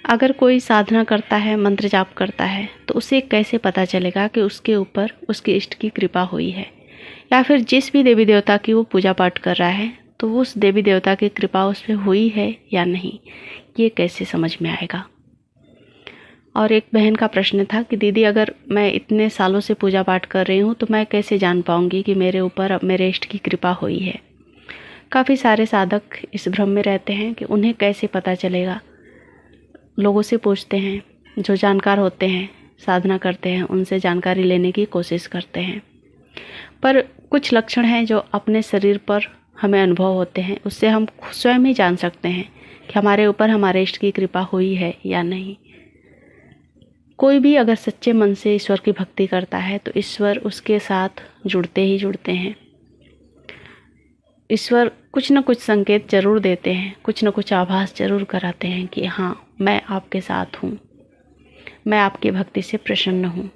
अगर कोई साधना करता है, मंत्र जाप करता है, तो उसे कैसे पता चलेगा कि उसके ऊपर उसके इष्ट की कृपा हुई है, या फिर जिस भी देवी देवता की वो पूजा पाठ कर रहा है तो उस देवी देवता की कृपा उस पर हुई है या नहीं, ये कैसे समझ में आएगा। और एक बहन का प्रश्न था कि दीदी अगर मैं इतने सालों से पूजा पाठ कर रही हूँ तो मैं कैसे जान पाऊँगी कि मेरे ऊपर अब मेरे इष्ट की कृपा हुई है। काफ़ी सारे साधक इस भ्रम में रहते हैं कि उन्हें कैसे पता चलेगा। लोगों से पूछते हैं, जो जानकार होते हैं, साधना करते हैं, उनसे जानकारी लेने की कोशिश करते हैं। पर कुछ लक्षण हैं जो अपने शरीर पर हमें अनुभव होते हैं, उससे हम स्वयं ही जान सकते हैं कि हमारे ऊपर हमारे इष्ट की कृपा हुई है या नहीं। कोई भी अगर सच्चे मन से ईश्वर की भक्ति करता है तो ईश्वर उसके साथ जुड़ते ही जुड़ते हैं। ईश्वर कुछ न कुछ संकेत जरूर देते हैं, कुछ न कुछ आभास जरूर कराते हैं कि हाँ, मैं आपके साथ हूँ, मैं आपकी भक्ति से प्रसन्न हूँ।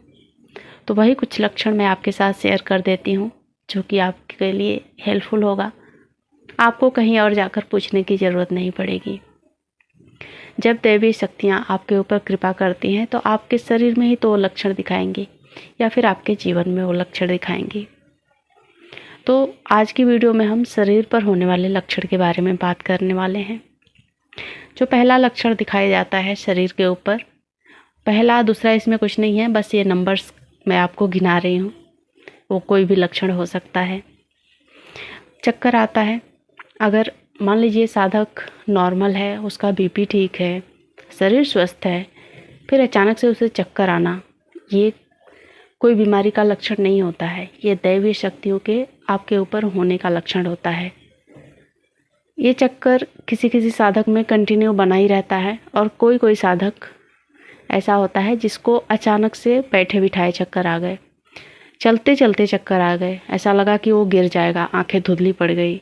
तो वही कुछ लक्षण मैं आपके साथ शेयर कर देती हूँ जो कि आपके लिए हेल्पफुल होगा। आपको कहीं और जाकर पूछने की ज़रूरत नहीं पड़ेगी। जब दैवी शक्तियाँ आपके ऊपर कृपा करती हैं तो आपके शरीर में ही तो वो लक्षण दिखाएंगी या फिर आपके जीवन में वो लक्षण दिखाएंगी। तो आज की वीडियो में हम शरीर पर होने वाले लक्षण के बारे में बात करने वाले हैं। जो पहला लक्षण दिखाया जाता है शरीर के ऊपर, पहला दूसरा इसमें कुछ नहीं है, बस ये नंबर्स मैं आपको गिना रही हूँ, वो कोई भी लक्षण हो सकता है। चक्कर आता है। अगर मान लीजिए साधक नॉर्मल है, उसका बीपी ठीक है, शरीर स्वस्थ है, फिर अचानक से उसे चक्कर आना, ये कोई बीमारी का लक्षण नहीं होता है, ये दैवीय शक्तियों के आपके ऊपर होने का लक्षण होता है। ये चक्कर किसी किसी साधक में कंटिन्यू बना ही रहता है और कोई कोई साधक ऐसा होता है जिसको अचानक से बैठे बिठाए चक्कर आ गए, चलते चलते चक्कर आ गए, ऐसा लगा कि वो गिर जाएगा, आंखें धुंधली पड़ गई,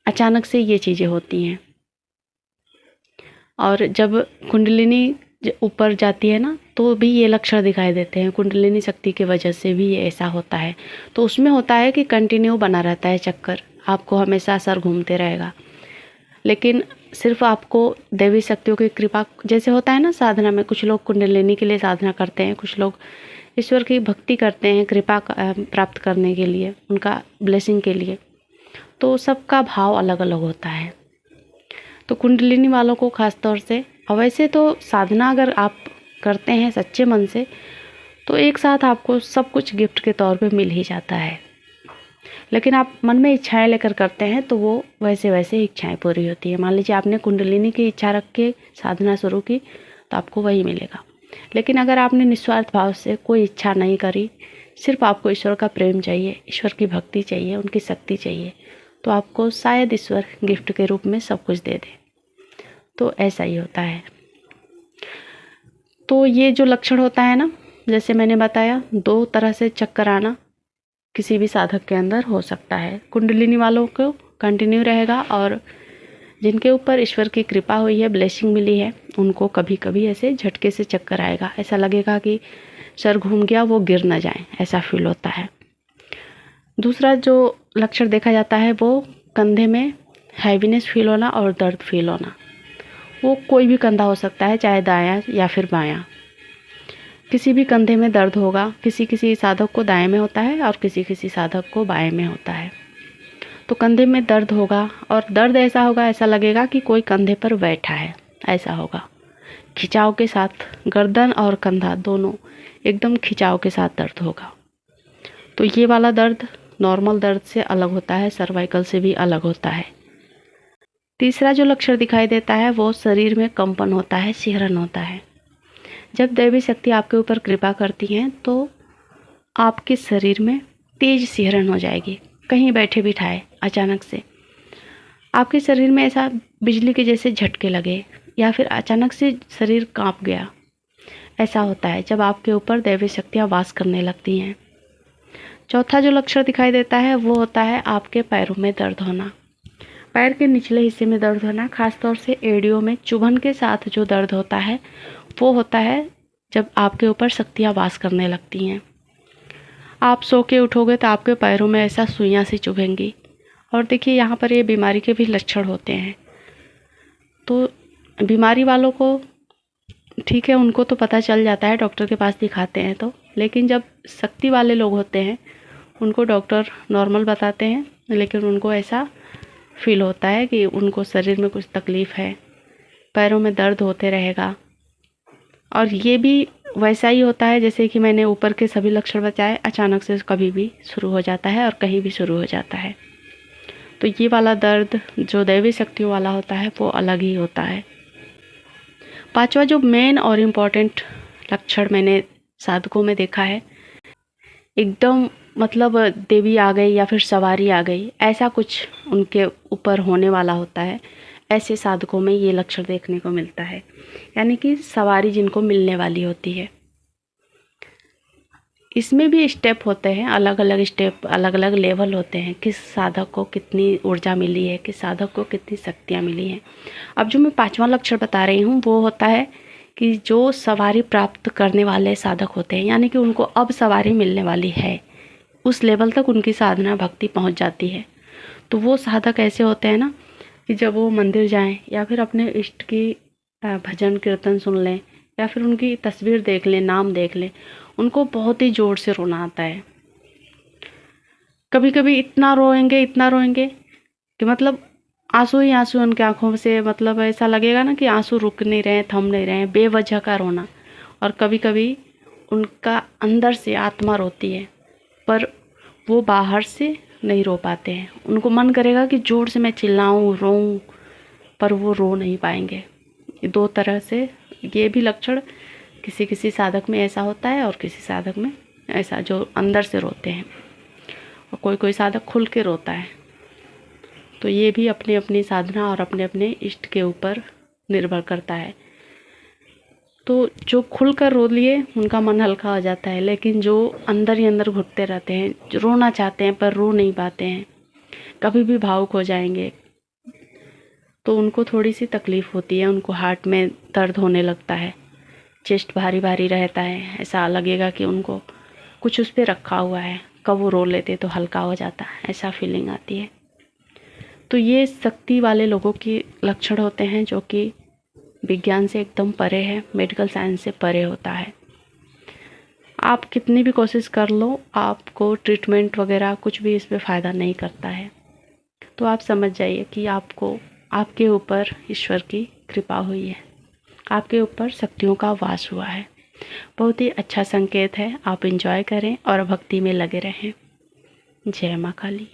अचानक से ये चीज़ें होती हैं। और जब कुंडलिनी ऊपर जाती है ना तो भी ये लक्षण दिखाई देते हैं। कुंडलिनी शक्ति की वजह से भी ये ऐसा होता है। तो उसमें होता है कि कंटिन्यू बना रहता है चक्कर, आपको हमेशा सर घूमते रहेगा। लेकिन सिर्फ आपको देवी शक्तियों की कृपा, जैसे होता है ना साधना में, कुछ लोग कुंडलिनी के लिए साधना करते हैं, कुछ लोग ईश्वर की भक्ति करते हैं कृपा प्राप्त करने के लिए, उनका ब्लेसिंग के लिए। तो सबका भाव अलग अलग होता है। तो कुंडलिनी वालों को खास तौर से, और वैसे तो साधना अगर आप करते हैं सच्चे मन से तो एक साथ आपको सब कुछ गिफ्ट के तौर पे मिल ही जाता है। लेकिन आप मन में इच्छाएं लेकर करते हैं तो वो वैसे वैसे इच्छाएं पूरी होती है। मान लीजिए आपने कुंडलिनी की इच्छा रख के साधना शुरू की तो आपको वही मिलेगा। लेकिन अगर आपने निस्वार्थ भाव से कोई इच्छा नहीं करी, सिर्फ आपको ईश्वर का प्रेम चाहिए, ईश्वर की भक्ति चाहिए, उनकी शक्ति चाहिए, तो आपको शायद ईश्वर गिफ्ट के रूप में सब कुछ दे दे। तो ऐसा ही होता है। तो ये जो लक्षण होता है ना, जैसे मैंने बताया, 2 तरह से चक्कर आना किसी भी साधक के अंदर हो सकता है। कुंडलिनी वालों को कंटिन्यू रहेगा और जिनके ऊपर ईश्वर की कृपा हुई है, ब्लेसिंग मिली है, उनको कभी कभी ऐसे झटके से चक्कर आएगा, ऐसा लगेगा कि सर घूम गया, वो गिर ना जाए, ऐसा फील होता है। दूसरा जो लक्षण देखा जाता है वो कंधे में हैवीनेस फील होना और दर्द फील होना। वो कोई भी कंधा हो सकता है, चाहे दायां या फिर बायां, किसी भी कंधे में दर्द होगा। किसी किसी साधक को दाएं में होता है और किसी किसी साधक को बाएं में होता है। तो कंधे में दर्द होगा और दर्द ऐसा होगा, ऐसा लगेगा कि कोई कंधे पर बैठा है, ऐसा होगा। खिंचाव के साथ गर्दन और कंधा दोनों एकदम खिंचाव के साथ दर्द होगा। तो ये वाला दर्द नॉर्मल दर्द से अलग होता है, सर्वाइकल से भी अलग होता है। तीसरा जो लक्षण दिखाई देता है वो शरीर में कंपन होता है, सिहरन होता है। जब दैवी शक्ति आपके ऊपर कृपा करती हैं तो आपके शरीर में तेज सिहरन हो जाएगी, कहीं बैठे बिठाए अचानक से आपके शरीर में ऐसा बिजली के जैसे झटके लगे या फिर अचानक से शरीर कांप गया, ऐसा होता है जब आपके ऊपर दैवी शक्तियाँ वास करने लगती हैं। चौथा जो लक्षण दिखाई देता है वो होता है आपके पैरों में दर्द होना, पैर के निचले हिस्से में दर्द होना, खासतौर से एड़ियों में चुभन के साथ जो दर्द होता है वो होता है जब आपके ऊपर शक्तियाँ वास करने लगती हैं। आप सो के उठोगे तो आपके पैरों में ऐसा सुइयाँ सी चुभेंगी। और देखिए यहाँ पर ये बीमारी के भी लक्षण होते हैं। तो बीमारी वालों को ठीक है, उनको तो पता चल जाता है, डॉक्टर के पास दिखाते हैं तो, लेकिन जब शक्ति वाले लोग होते हैं उनको डॉक्टर नॉर्मल बताते हैं, लेकिन उनको ऐसा फील होता है कि उनको शरीर में कुछ तकलीफ़ है, पैरों में दर्द होते रहेगा। और ये भी वैसा ही होता है जैसे कि मैंने ऊपर के सभी लक्षण बताए, अचानक से कभी भी शुरू हो जाता है और कहीं भी शुरू हो जाता है। तो ये वाला दर्द जो दैवी शक्तियों वाला होता है वो अलग ही होता है। पांचवा जो मेन और इम्पॉर्टेंट लक्षण मैंने साधकों में देखा है, एकदम मतलब देवी आ गई या फिर सवारी आ गई, ऐसा कुछ उनके ऊपर होने वाला होता है। ऐसे साधकों में ये लक्षण देखने को मिलता है, यानी कि सवारी जिनको मिलने वाली होती है। इसमें भी स्टेप होते हैं, अलग अलग स्टेप, अलग अलग लेवल होते हैं, किस साधक को कितनी ऊर्जा मिली है, किस साधक को कितनी शक्तियाँ मिली हैं। अब जो मैं पांचवा लक्षण बता रही हूँ वो होता है कि जो सवारी प्राप्त करने वाले साधक होते हैं, यानी कि उनको अब सवारी मिलने वाली है, उस लेवल तक उनकी साधना भक्ति पहुँच जाती है। तो वो साधक ऐसे होते हैं ना कि जब वो मंदिर जाएं या फिर अपने इष्ट की भजन कीर्तन सुन लें या फिर उनकी तस्वीर देख लें, नाम देख लें, उनको बहुत ही ज़ोर से रोना आता है। कभी कभी इतना रोएंगे कि मतलब आंसू ही आंसू उनकी आंखों से, मतलब ऐसा लगेगा ना कि आंसू रुक नहीं रहे, थम नहीं रहे, बेवजह का रोना। और कभी कभी उनका अंदर से आत्मा रोती है पर वो बाहर से नहीं रो पाते हैं। उनको मन करेगा कि ज़ोर से मैं चिल्लाऊं, रोऊं, पर वो रो नहीं पाएंगे। दो तरह से ये भी लक्षण किसी किसी साधक में ऐसा होता है और किसी साधक में ऐसा जो अंदर से रोते हैं, और कोई कोई साधक खुल के रोता है। तो ये भी अपनी अपनी साधना और अपने अपने इष्ट के ऊपर निर्भर करता है। तो जो खुल कर रो लिए उनका मन हल्का हो जाता है, लेकिन जो अंदर ही अंदर घुटते रहते हैं, जो रोना चाहते हैं पर रो नहीं पाते हैं, कभी भी भावुक हो जाएंगे, तो उनको थोड़ी सी तकलीफ़ होती है। उनको हार्ट में दर्द होने लगता है, चेस्ट भारी भारी रहता है, ऐसा लगेगा कि उनको कुछ उस पर रखा हुआ है, कब वो रो लेते तो हल्का हो जाता, ऐसा फीलिंग आती है। तो ये शक्ति वाले लोगों के लक्षण होते हैं जो कि विज्ञान से एकदम परे है, मेडिकल साइंस से परे होता है। आप कितनी भी कोशिश कर लो, आपको ट्रीटमेंट वगैरह कुछ भी इस पे फ़ायदा नहीं करता है। तो आप समझ जाइए कि आपको, आपके ऊपर ईश्वर की कृपा हुई है, आपके ऊपर शक्तियों का वास हुआ है। बहुत ही अच्छा संकेत है। आप एंजॉय करें और भक्ति में लगे रहें। जय माँ काली।